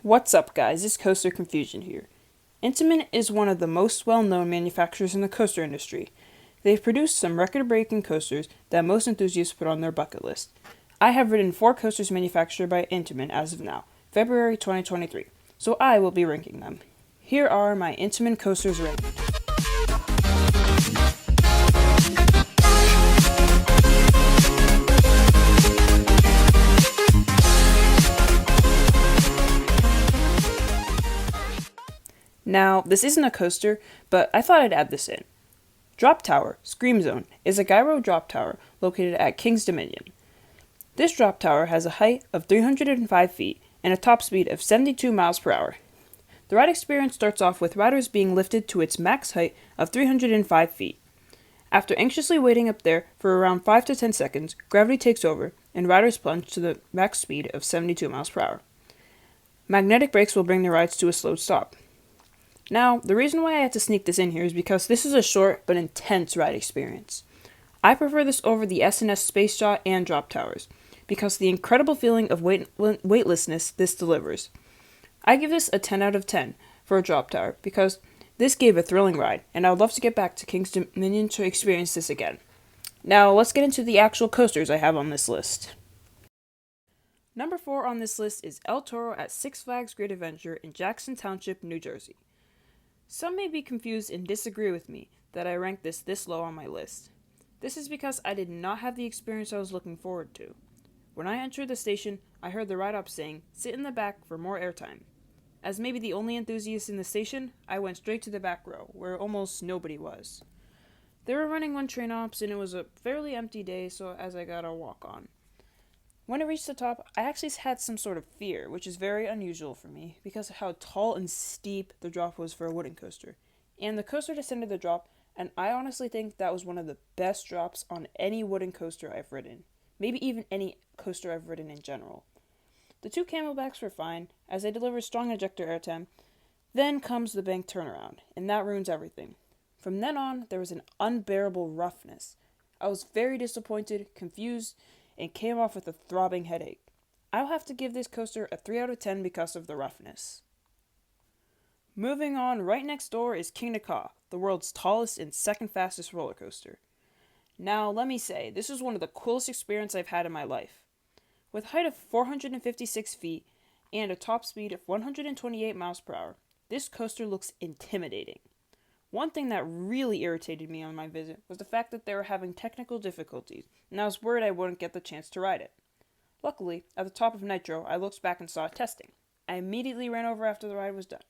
What's up, guys? It's Coaster Confusion here. Intamin is one of the most well-known manufacturers in the coaster industry. They've produced some record-breaking coasters that most enthusiasts put on their bucket list. I have ridden 4 coasters manufactured by Intamin as of now, February 2023, so I will be ranking them. Here are my Intamin coasters ranked. Now, this isn't a coaster, but I thought I'd add this in. Drop Tower, Scream Zone, is a gyro drop tower located at King's Dominion. This drop tower has a height of 305 feet and a top speed of 72 miles per hour. The ride experience starts off with riders being lifted to its max height of 305 feet. After anxiously waiting up there for around 5 to 10 seconds, gravity takes over and riders plunge to the max speed of 72 miles per hour. Magnetic brakes will bring the rides to a slow stop. Now, the reason why I had to sneak this in here is because this is a short but intense ride experience. I prefer this over the S&S Space Yacht and Drop Towers, because of the incredible feeling of weightlessness this delivers. I give this a 10 out of 10 for a Drop Tower, because this gave a thrilling ride, and I would love to get back to King's Dominion to experience this again. Now, let's get into the actual coasters I have on this list. Number 4 on this list is El Toro at Six Flags Great Adventure in Jackson Township, New Jersey. Some may be confused and disagree with me that I rank this low on my list. This is because I did not have the experience I was looking forward to. When I entered the station, I heard the ride-op saying, "Sit in the back for more airtime." As maybe the only enthusiast in the station, I went straight to the back row, where almost nobody was. They were running one train ops, and it was a fairly empty day, so as I got a walk on. When I reached the top, I actually had some sort of fear, which is very unusual for me, because of how tall and steep the drop was for a wooden coaster. And the coaster descended the drop, and I honestly think that was one of the best drops on any wooden coaster I've ridden. Maybe even any coaster I've ridden in general. The 2 camelbacks were fine, as they delivered strong ejector airtime. Then comes the bank turnaround, and that ruins everything. From then on, there was an unbearable roughness. I was very disappointed, confused, and came off with a throbbing headache. I'll have to give this coaster a 3 out of 10 because of the roughness. Moving on, right next door is Kingnaka, the world's tallest and second fastest roller coaster. Now, let me say, this is one of the coolest experiences I've had in my life. With a height of 456 feet and a top speed of 128 miles per hour, this coaster looks intimidating. One thing that really irritated me on my visit was the fact that they were having technical difficulties, and I was worried I wouldn't get the chance to ride it. Luckily, at the top of Nitro, I looked back and saw it testing. I immediately ran over after the ride was done.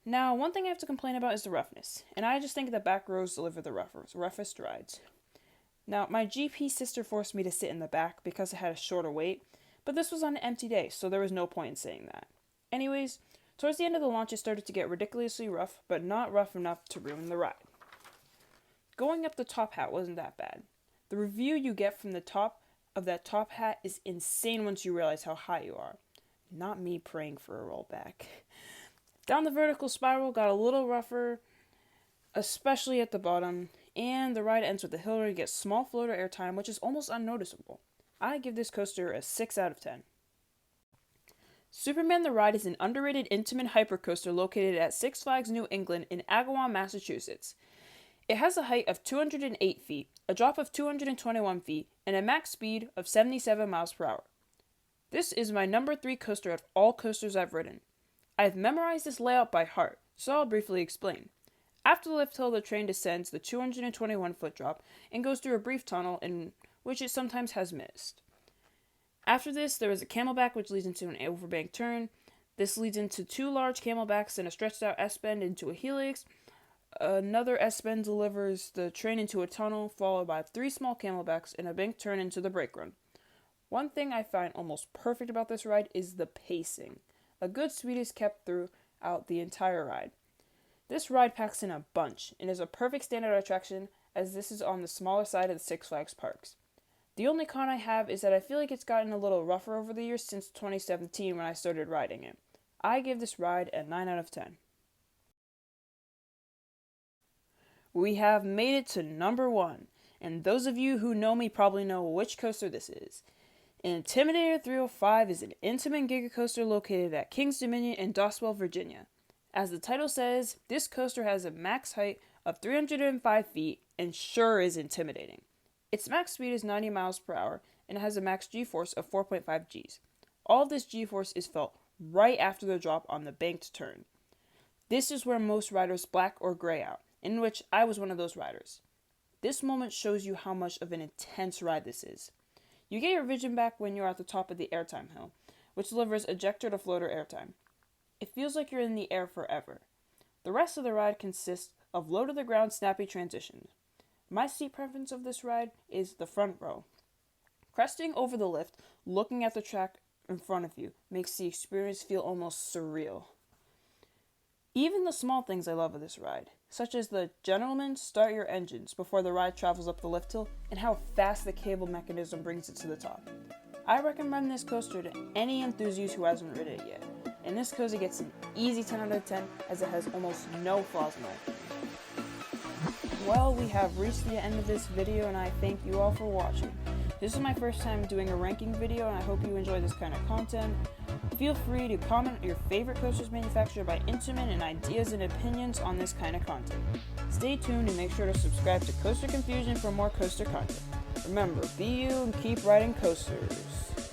Now, one thing I have to complain about is the roughness, and I just think the back rows deliver the roughest rides. Now, my GP sister forced me to sit in the back because it had a shorter wait, but this was on an empty day, so there was no point in saying that. Anyways, towards the end of the launch, it started to get ridiculously rough, but not rough enough to ruin the ride. Going up the top hat wasn't that bad. The review you get from the top of that top hat is insane once you realize how high you are. Not me praying for a rollback. Down the vertical spiral got a little rougher, especially at the bottom, and the ride ends with a hill where you get small floater airtime, which is almost unnoticeable. I give this coaster a 6 out of 10. Superman the Ride is an underrated Intamin hypercoaster located at Six Flags New England in Agawam, Massachusetts. It has a height of 208 feet, a drop of 221 feet, and a max speed of 77 miles per hour. This is my number 3 coaster of all coasters I've ridden. I've memorized this layout by heart, so I'll briefly explain. After the lift hill, the train descends the 221-foot drop and goes through a brief tunnel in which it sometimes has missed. After this, there is a camelback which leads into an overbank turn. This leads into 2 large camelbacks and a stretched out S-bend into a helix. Another S-bend delivers the train into a tunnel, followed by 3 small camelbacks and a bank turn into the brake run. One thing I find almost perfect about this ride is the pacing. A good speed is kept throughout the entire ride. This ride packs in a bunch and is a perfect standout attraction as this is on the smaller side of the Six Flags parks. The only con I have is that I feel like it's gotten a little rougher over the years since 2017 when I started riding it. I give this ride a 9 out of 10. We have made it to number 1, and those of you who know me probably know which coaster this is. Intimidator 305 is an Intamin Giga coaster located at Kings Dominion in Doswell, Virginia. As the title says, this coaster has a max height of 305 feet and sure is intimidating. Its max speed is 90 miles per hour and it has a max G-force of 4.5 Gs. All of this G-force is felt right after the drop on the banked turn. This is where most riders black or gray out, in which I was one of those riders. This moment shows you how much of an intense ride this is. You get your vision back when you're at the top of the airtime hill, which delivers ejector to floater airtime. It feels like you're in the air forever. The rest of the ride consists of low-to-the-ground snappy transitions. My seat preference of this ride is the front row. Cresting over the lift, looking at the track in front of you, makes the experience feel almost surreal. Even the small things I love of this ride, such as the gentlemen start your engines before the ride travels up the lift hill and how fast the cable mechanism brings it to the top. I recommend this coaster to any enthusiast who hasn't ridden it yet, and this coaster gets an easy 10 out of 10 as it has almost no flaws in my opinion. Well, we have reached the end of this video and I thank you all for watching. This is my first time doing a ranking video and I hope you enjoy this kind of content. Feel free to comment your favorite coasters manufactured by Intamin and ideas and opinions on this kind of content. Stay tuned and make sure to subscribe to Coaster Confusion for more coaster content. Remember, be you and keep riding coasters.